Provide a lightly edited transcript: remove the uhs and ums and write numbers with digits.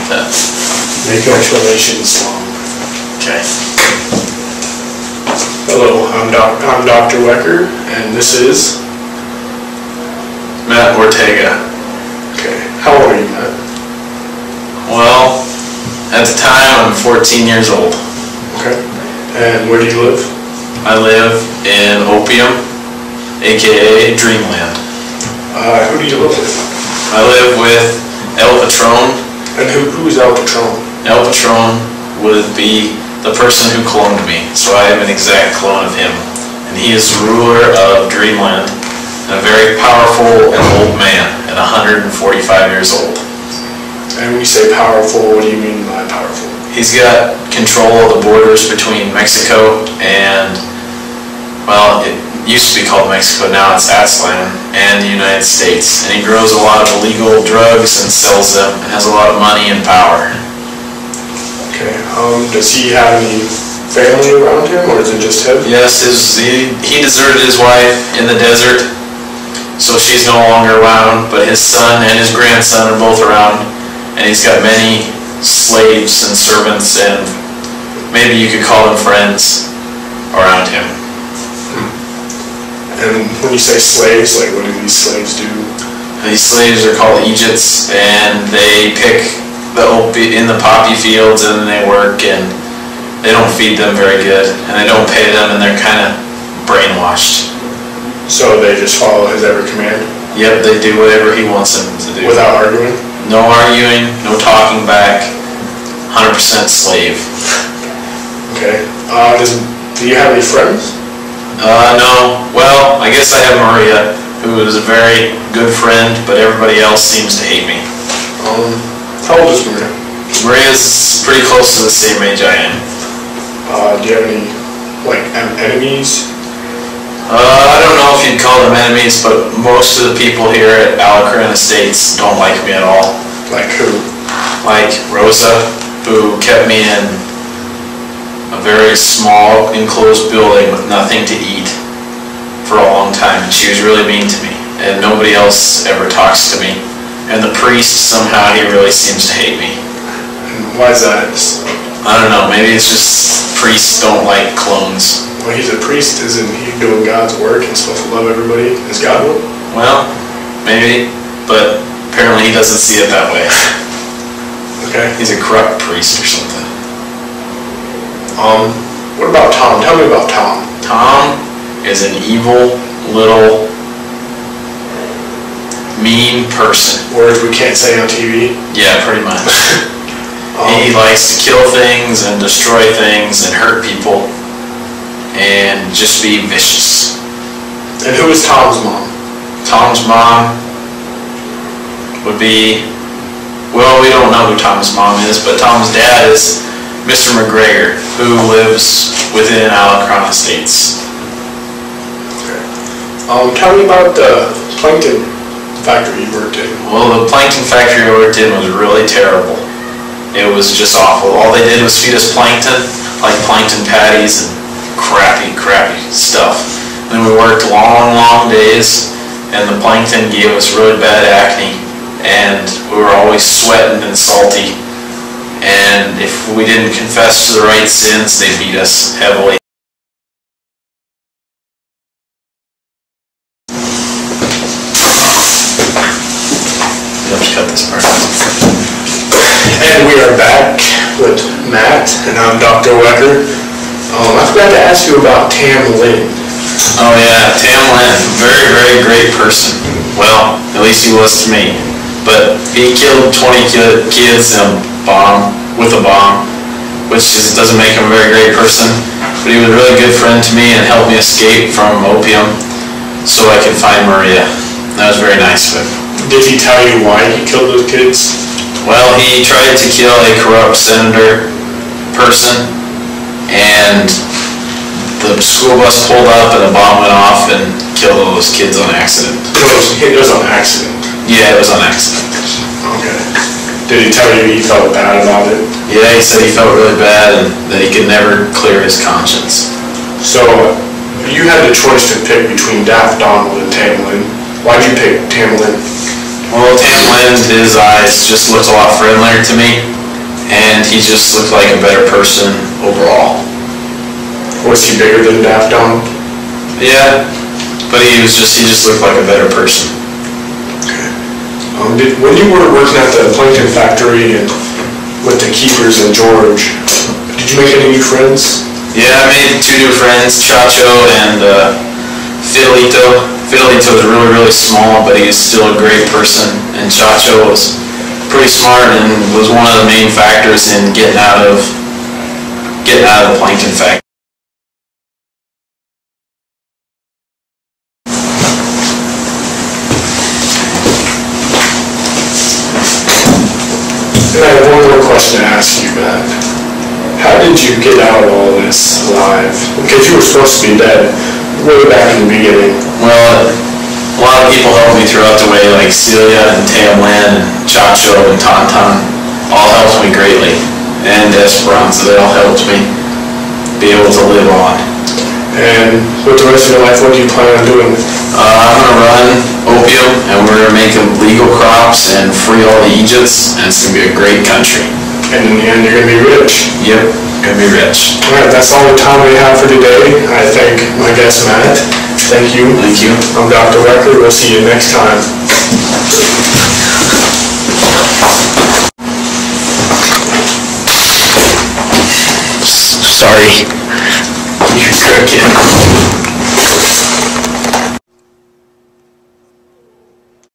like that. Make your explanations long. Okay. Hello, I'm Dr. Wecker, and this is Matt Ortega. Okay. How old are you, Matt? Well, at the time I'm 14 years old. Okay. And where do you live? I live in Opium, aka Dreamland. Who do you live with? I live with El Patron. And who's El Patron? El Patron would be the person who cloned me, so I am an exact clone of him. And he is the ruler of Dreamland, and a very powerful and old man at 145 years old. And when you say powerful, what do you mean by powerful? He's got control of the borders between Mexico and, well, it used to be called Mexico, now it's Aztlan, and the United States. And he grows a lot of illegal drugs and sells them, and has a lot of money and power. Okay. Does he have any family around him, or is it just him? Yes, he deserted his wife in the desert, so she's no longer around, but his son and his grandson are both around, and he's got many slaves and servants, and maybe you could call them friends around him. And when you say slaves, like what do these slaves do? These slaves are called Egypts, and they pick in the poppy fields, and they work, and they don't feed them very good, and they don't pay them, and they're kind of brainwashed. So they just follow his every command? Yep, they do whatever he wants them to do. Without arguing? No arguing, no talking back, 100% slave. Okay. Do you have any friends? No. Well, I guess I have Maria, who is a very good friend, but everybody else seems to hate me. How old is Maria? Maria's pretty close to the same age I am. Do you have any, enemies? I don't know if you'd call them enemies, but most of the people here at Alacran Estates don't like me at all. Like who? Like Rosa, who kept me in a very small enclosed building with nothing to eat for a long time, and she was really mean to me, and nobody else ever talks to me. And the priest, somehow he really seems to hate me. And why is that? I don't know, maybe it's just priests don't like clones. Well, he's a priest, isn't he doing God's work and supposed to love everybody as God will? Well, maybe, but apparently he doesn't see it that way. Okay. He's a corrupt priest or something. What about Tom? Tell me about Tom. Tom is an evil, little, mean person. Words we can't say on TV? Yeah, pretty much. He likes to kill things and destroy things and hurt people and just be vicious. And who is Tom's mom? Tom's mom would be, well, we don't know who Tom's mom is, but Tom's dad is Mr. McGregor, who lives within Alacran Estates. Okay. Tell me about the plankton factory you worked in. Well, the plankton factory I worked in was really terrible. It was just awful. All they did was feed us plankton, like plankton patties and crappy stuff. And then we worked long days, and the plankton gave us really bad acne, and we were always sweating and salty. And if we didn't confess to the right sins, they beat us heavily. You'll have to cut this part out. And we are back with Matt, and I'm Dr. Wecker. I forgot to ask you about Tam Lin. Oh yeah, Tam Lin, very great person. Well, at least he was to me. But he killed 20 kids with a bomb, which doesn't make him a very great person. But he was a really good friend to me and helped me escape from opium so I could find Maria. That was very nice of him. Did he tell you why he killed those kids? Well, he tried to kill a corrupt senator person, and the school bus pulled up and the bomb went off and killed all those kids on accident. It was on accident? Yeah, it was on accident. Okay. Did he tell you he felt bad about it? Yeah, he said he felt really bad and that he could never clear his conscience. So, you had the choice to pick between Daft Donald and Tam Lin. Why'd you pick Tam Lin? Well, Tam Lin, his eyes just looked a lot friendlier to me, and he just looked like a better person overall. Was he bigger than Daft Dog? Yeah, but he just looked like a better person. When you were working at the plankton factory and with the keepers and George, did you make any new friends? Yeah, I made 2 new friends, Chacho and Fidelito. Fidelito was really, really small, but he's still a great person. And Chacho was pretty smart and was one of the main factors in getting out of the plankton factory. And I have one more question to ask you, Matt. How did you get out of all this alive? Because you were supposed to be dead way back in the beginning. Well, a lot of people helped me throughout the way, like Celia and Tam Lin and Chacho and Tauntaun, all helped me greatly. And Esperanza, they all helped me be able to live on. And with the rest of your life, what do you plan on doing? I'm going to run opium, and we're going to make legal crops and free all the Egypts, and it's going to be a great country. And in the end, you're going to be rich. Yep, going to be rich. All right, that's all the time we have for today. I thank my guest, Matt. Thank you. Thank you. I'm Dr. Wecker. We'll see you next time. Sorry. You're cooking.